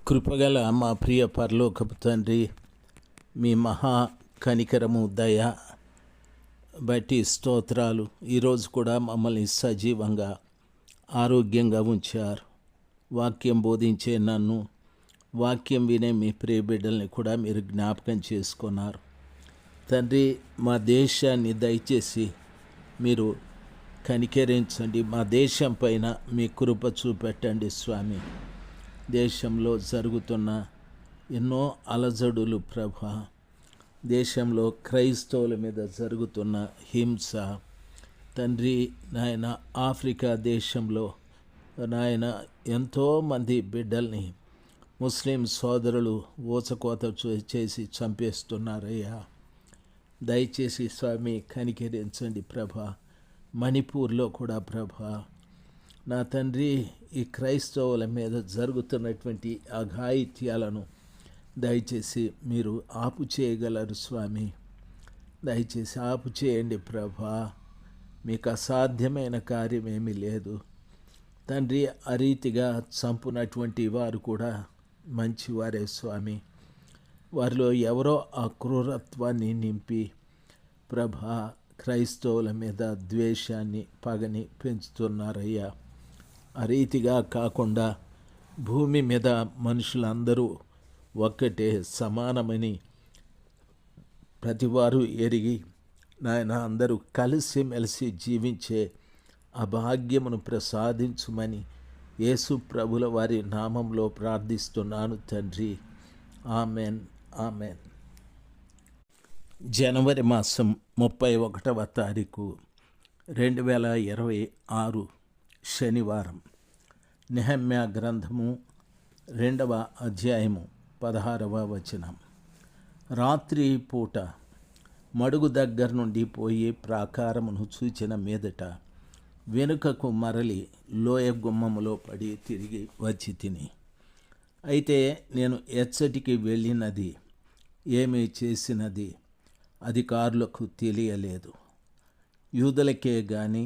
కృపగల మా ప్రియ పరలోకపు తండ్రి, మీ మహా కనికరము దయ బట్టి స్తోత్రాలు. ఈరోజు కూడా మమ్మల్ని సజీవంగా ఆరోగ్యంగా ఉంచారు. వాక్యం బోధించే నన్ను, వాక్యం వినే మీ ప్రియ బిడ్డల్ని కూడా మీరు జ్ఞాపకం చేసుకున్నారు తండ్రి. మా దేశాన్ని దయచేసి మీరు కనికరించండి. మా దేశం పైన మీ కృప చూపెట్టండి స్వామి. దేశంలో జరుగుతున్న ఎన్నో అలజడులు ప్రభా, దేశంలో క్రైస్తవుల మీద జరుగుతున్న హింస తండ్రి నాయన, ఆఫ్రికా దేశంలో నాయన ఎంతోమంది బిడ్డల్ని ముస్లిం సోదరులు ఊచకోత చేసి చంపేస్తున్నారయ్యా. దయచేసి స్వామి కనికరించండి ప్రభా. మణిపూర్లో కూడా ప్రభా నా తండ్రి, ఈ క్రైస్తవుల మీద జరుగుతున్నటువంటి అఘాయిత్యాలను దయచేసి మీరు ఆపు చేయగలరు స్వామి. దయచేసి ఆపు చేయండి ప్రభా. మీకు అసాధ్యమైన కార్యం ఏమీ లేదు తండ్రి. ఆ రీతిగా చంపునటువంటి వారు కూడా మంచివారే స్వామి. వారిలో ఎవరో ఆ క్రూరత్వాన్ని నింపి ప్రభా క్రైస్తవుల మీద ద్వేషాన్ని, పగని పెంచుతున్నారయ్యా. ఆ రీతిగా కాకుండా భూమి మీద మనుషులందరూ ఒక్కటే సమానమని ప్రతివారు ఎరిగి నాయన అందరూ కలిసిమెలిసి జీవించే ఆ భాగ్యమును ప్రసాదించుమని యేసు ప్రభుల వారి నామంలో ప్రార్థిస్తున్నాను తండ్రి. Amen, amen. జనవరి మాసం 31వ తారీఖు 2026 శనివారం. నెహెమ్యా గ్రంథము 2వ అధ్యాయము 16వ వచనం. రాత్రి పూట మడుగు దగ్గర నుండి పోయి ప్రాకారమును చూచిన మీదట వెనుకకు మరలి లోయ గుమ్మములో పడి తిరిగి వచ్చి తిని. అయితే నేను ఎచ్చటికి వెళ్ళినది, ఏమి చేసినది అధికారులకు తెలియలేదు. యూదులకే గాని,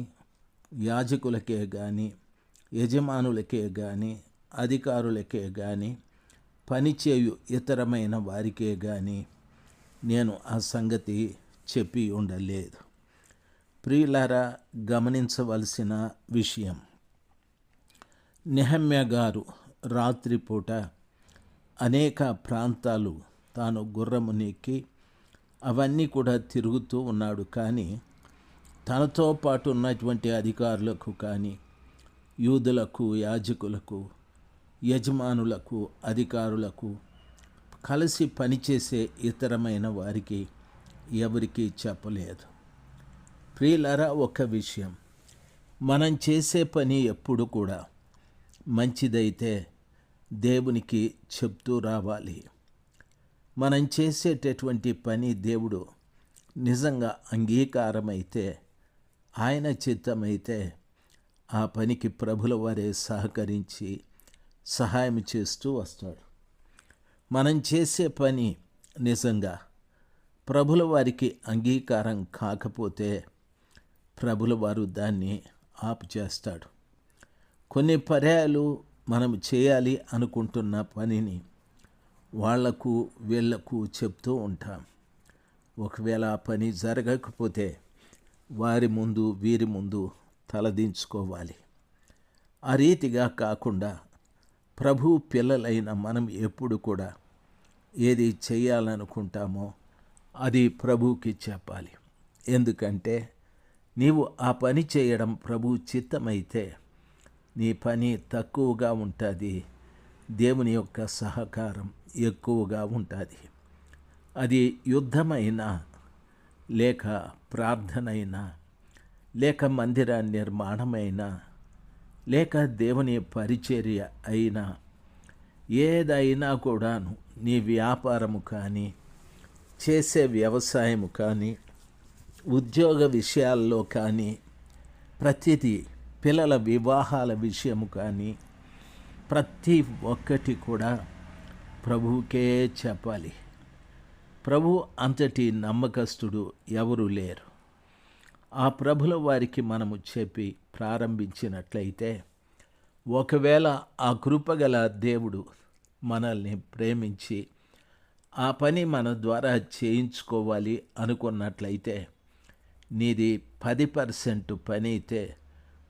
యాజకులకే గాని, యజమానులకే గాని, అధికారులకే గాని, పనిచేయు ఇతరమైన వారికే గాని నేను ఆ సంగతి చెప్పి ఉండలేదు. ప్రియులారా, గమనించవలసిన విషయం, నెహెమ్యా గారు రాత్రిపూట అనేక ప్రాంతాలు తాను గుర్రమునెక్కి అవన్నీ కూడా తిరుగుతూ ఉన్నాడు. కానీ తనతో పాటు ఉన్నటువంటి అధికారులకు కానీ, యూదులకు, యాజకులకు, యజమానులకు, అధికారులకు, కలిసి పనిచేసే ఇతరమైన వారికి ఎవరికీ చెప్పలేదు. ప్రియులారా, ఒక విషయం, మనం చేసే పని ఎప్పుడు కూడా మంచిదైతే దేవునికి చెప్తూ రావాలి. మనం చేసేటటువంటి పని దేవుడు నిజంగా అంగీకారమైతే, ఆయన చిత్తమైతే ఆ పనికి ప్రభుల వారే సహకరించి సహాయం చేస్తూ వస్తాడు. మనం చేసే పని నిజంగా ప్రభుల వారికి అంగీకారం కాకపోతే ప్రభుల వారు దాన్ని ఆపు చేస్తాడు. కొన్ని పర్యాయాలు మనం చేయాలి అనుకుంటున్న పనిని వాళ్లకు వీళ్లకు చెప్తూ ఉంటాం. ఒకవేళ ఆ పని జరగకపోతే వారి ముందు వీరి ముందు తలదించుకోవాలి. ఆ రీతిగా కాకుండా ప్రభు పిల్లలైన మనం ఎప్పుడు కూడా ఏది చేయాలనుకుంటామో అది ప్రభువుకి చెప్పాలి. ఎందుకంటే నీవు ఆ పని చేయడం ప్రభు చిత్తమైతే నీ పని తక్కువగా ఉంటుంది, దేవుని యొక్క సహకారం ఎక్కువగా ఉంటుంది. అది యుద్ధమైనా, లేక ప్రార్థనైనా, లేక మందిర నిర్మాణమైనా, లేక దేవుని పరిచర్య అయినా, ఏదైనా కూడాను, నీ వ్యాపారము కానీ, చేసే వ్యవసాయము కానీ, ఉద్యోగ విషయాల్లో కానీ, ప్రతిదీ, పిల్లల వివాహాల విషయము కానీ, ప్రతి ఒక్కటి కూడా ప్రభువుకే చెప్పాలి. ప్రభు అంతటి నమ్మకస్తుడు ఎవరు లేరు. ఆ ప్రభుల వారికి మనము చెప్పి ప్రారంభించినట్లయితే ఒకవేళ ఆ కృపగల దేవుడు మనల్ని ప్రేమించి ఆ పని మన ద్వారా చేయించుకోవాలి అనుకున్నట్లయితే, నీది 10% పని అయితే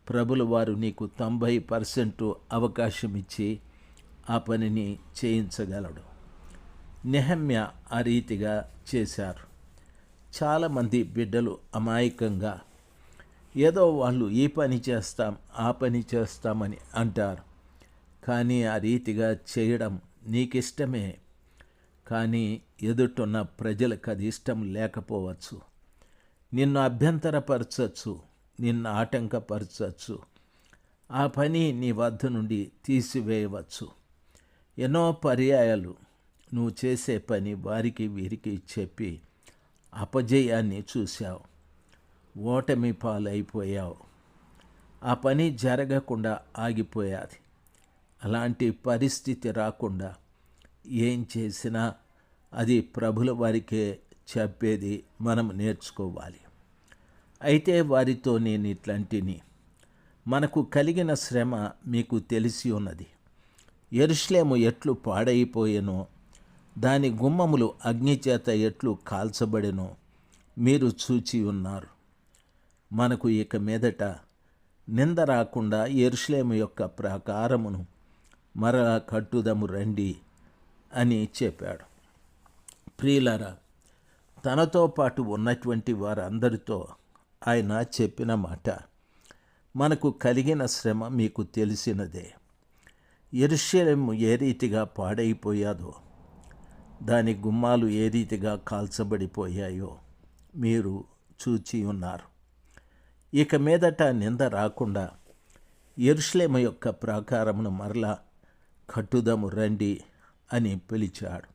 ప్రభుల వారు నీకు 90% అవకాశం ఇచ్చి ఆ పనిని చేయించగలడు. నెహమ్యా ఆ రీతిగా చేశారు. చాలామంది బిడ్డలు అమాయకంగా ఏదో వాళ్ళు ఈ పని చేస్తాం ఆ పని చేస్తామని అంటారు. కానీ ఆ రీతిగా చేయడం నీకిష్టమే, కానీ ఎదుటున్న ప్రజలకు అది ఇష్టం లేకపోవచ్చు. నిన్ను అభ్యంతరపరచచ్చు, నిన్ను ఆటంకపరచచ్చు, ఆ పని నీ వద్ద నుండి తీసివేయవచ్చు. ఎన్నో పర్యాయాలు నువ్వు చేసే పని వారికి వీరికి చెప్పి అపజయాన్ని చూశావు, ఓటమి పాలైపోయావు. ఆ పని జరగకుండా ఆగిపోయాది. అలాంటి పరిస్థితి రాకుండా ఏం చేసినా అది ప్రభుల వారికే చెప్పేది మనం నేర్చుకోవాలి. అయితే వారితో నేను ఇట్లాంటిని, మనకు కలిగిన శ్రమ మీకు తెలిసి ఉన్నది. యెరూషలేము ఎట్లు పాడైపోయెనో, దాని గుమ్మములు అగ్నిచేత ఎట్లు కాల్చబడెనో మీరు చూచి ఉన్నారు. మనకు ఇక మీదట నింద రాకుండా యెరూషలేము యొక్క ప్రాకారమును మరలా కట్టుదము రండి అని చెప్పాడు. ప్రియులారా, తనతో పాటు ఉన్నటువంటి వారందరితో ఆయన చెప్పిన మాట, మనకు కలిగిన శ్రమ మీకు తెలిసినదే. యెరూషలేము ఏ రీతిగా పాడైపోయాదో, దాని గుమ్మాలు ఏ రీతిగా కాల్చబడిపోయాయో మీరు చూచి ఉన్నారు. ఇక మీదట నింద రాకుండా యెరూషలేము యొక్క ప్రాకారమును మరలా కట్టుదము రండి అని పిలిచాడు.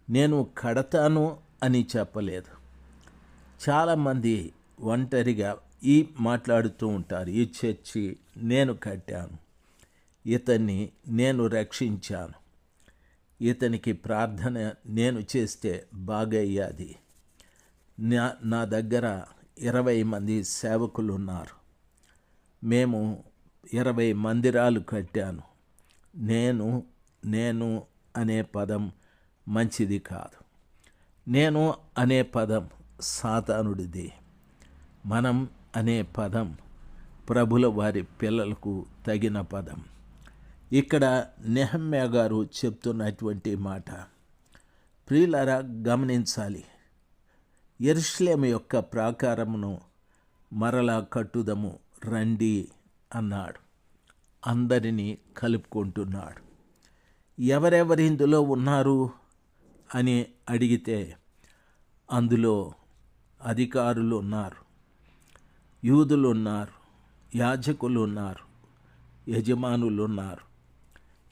నేను కడతాను అని చెప్పలేదు. చాలామంది ఒంటరిగా మాట్లాడుతూ ఉంటారు. ఈ చర్చి నేను కట్టాను, ఇతన్ని నేను రక్షించాను, ఇతనికి ప్రార్థన నేను చేస్తే బాగయ్యాది, నా దగ్గర 20 మంది సేవకులు ఉన్నారు, మేము 20 మందిరాలు కట్టాను. నేను అనే పదం మంచిది కాదు. నేను అనే పదం సాతానుడిది. మనం అనే పదం ప్రభుల వారి పిల్లలకు తగిన పదం. ఇక్కడ నెహమ్యా గారు చెప్తున్నటువంటి మాట ప్రియులారా గమనించాలి. యెరూషలేము యొక్క ప్రాకారమును మరలా కట్టుదము రండి అన్నాడు. అందరినీ కలుపుకుంటున్నాడు. ఎవరెవరి ఇందులో ఉన్నారు అని అడిగితే అందులో అధికారులు ఉన్నారు, యూదులు ఉన్నారు, యాజకులు ఉన్నారు, యజమానులు ఉన్నారు,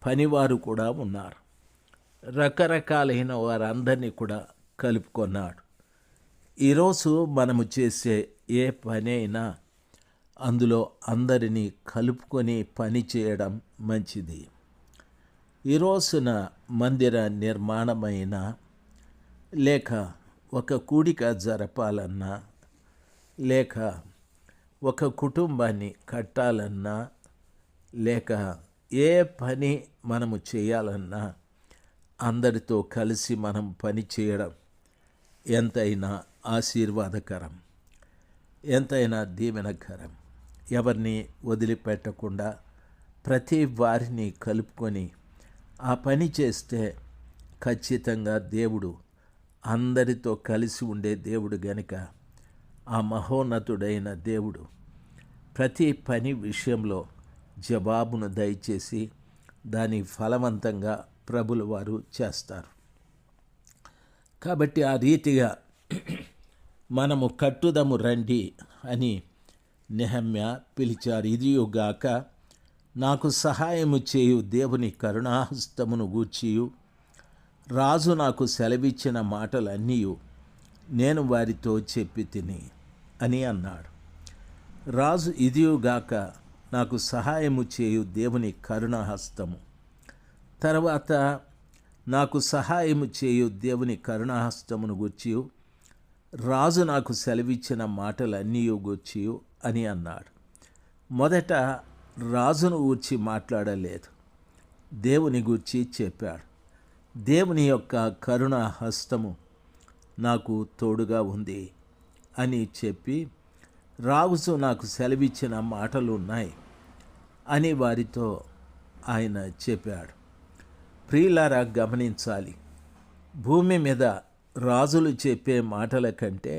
పనివారు కూడా ఉన్నారు. రకరకాలైన వారందరినీ కూడా కలుపుకున్నాడు. ఈరోజు మనము చేసే ఏ పని అయినా అందులో అందరినీ కలుపుకొని పని చేయడం మంచిది. ఈ రోజున మందిర నిర్మాణమైన లేక ఒక కూడిక జరపాలన్నా లేక ఒక కుటుంబాన్ని కట్టాలన్నా లేక ఏ పని మనము చేయాలన్నా అందరితో కలిసి మనం పని చేయడం ఎంతైనా ఆశీర్వాదకరం, ఎంతైనా దీవెనకరం. ఎవరిని వదిలిపెట్టకుండా ప్రతి వారిని కలుపుకొని ఆ పని చేస్తే ఖచ్చితంగా దేవుడు అందరితో కలిసి ఉండే దేవుడు గనుక ఆ మహోన్నతుడైన దేవుడు ప్రతి పని విషయంలో జవాబును దయచేసి దాని ఫలవంతంగా ప్రభుల వారు చేస్తారు. కాబట్టి ఆ రీతిగా మనము కట్టుదము రండి అని నెహమ్యా పిలిచారు. ఇదియుగాక నాకు సహాయము చేయు దేవుని కరుణాహస్తమును గూర్చియు రాజు నాకు సెలవిచ్చిన మాటలన్నీ నేను వారితో చెప్పి తిని అని అన్నాడు. రాజు ఇదియుగాక నాకు సహాయము చేయు దేవుని కరుణాహస్తము, తర్వాత నాకు సహాయము చేయు దేవుని కరుణాహస్తమును గూర్చి రాజు నాకు సెలవిచ్చిన మాటలన్నీ గూర్చి అని అన్నాడు. మొదట రాజును గూర్చి మాట్లాడలేదు, దేవుని గూర్చి చెప్పాడు. దేవుని యొక్క కరుణా హస్తము నాకు తోడుగా ఉంది అని చెప్పి రాజు నాకు సెలవిచ్చిన మాటలు ఉన్నాయి అని వారితో ఆయన చెప్పాడు. ప్రియులారా, గమనించాలి, భూమి మీద రాజులు చెప్పే మాటల కంటే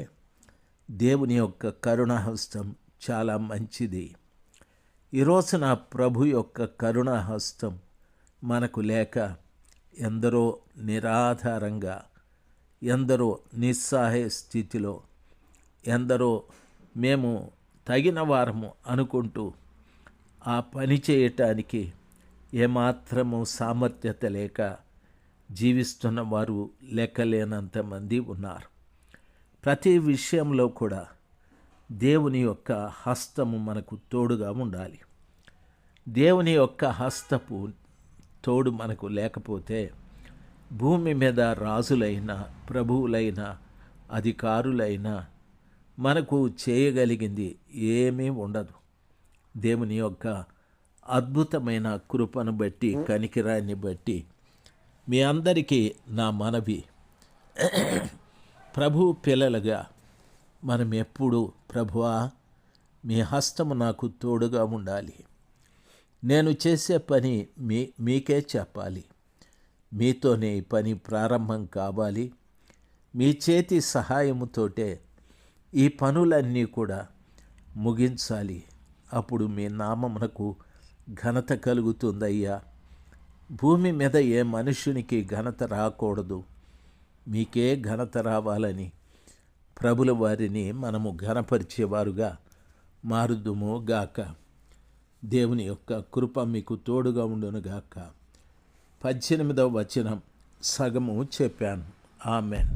దేవుని యొక్క కరుణాహస్తం చాలా మంచిది. ఈరోజు నా ప్రభు యొక్క కరుణాహస్తం మనకు లేక ఎందరో నిరాధారంగా, ఎందరో నిస్సహాయ స్థితిలో, ఎందరో మేము తగిన వారము అనుకుంటూ ఆ పని చేయటానికి ఏమాత్రము సామర్థ్యత లేక జీవిస్తున్న వారు లెక్కలేనంతమంది ఉన్నారు. ప్రతి విషయంలో కూడా దేవుని యొక్క హస్తము మనకు తోడుగా ఉండాలి. దేవుని యొక్క హస్తపు తోడు మనకు లేకపోతే భూమి మీద రాజులైన, ప్రభువులైన, అధికారులైన మనకు చేయగలిగింది ఏమీ ఉండదు. దేవుని యొక్క అద్భుతమైన కృపను బట్టి, కనికిరాన్ని బట్టి మీ అందరికీ నా మనవి, ప్రభు పిల్లలుగా మనం ఎప్పుడు, ప్రభువా మీ హస్తము నాకు తోడుగా ఉండాలి, నేను చేసే పని మీకే చెప్పాలి, మీతోనే ఈ పని ప్రారంభం కావాలి, మీ చేతి సహాయముతోటే ఈ పనులన్నీ కూడా ముగించాలి, అప్పుడు మీ నామమునకు ఘనత కలుగుతుందయ్యా. భూమి మీద ఏ మనుష్యునికి ఘనత రాకూడదు, మీకే ఘనత రావాలని ప్రభుల వారిని మనము ఘనపరిచేవారుగా మారుదుము గాక. దేవుని యొక్క కృప మీకు తోడుగా ఉండును గాక. 18వ వచనం సగము చెప్పాను. ఆమెన్.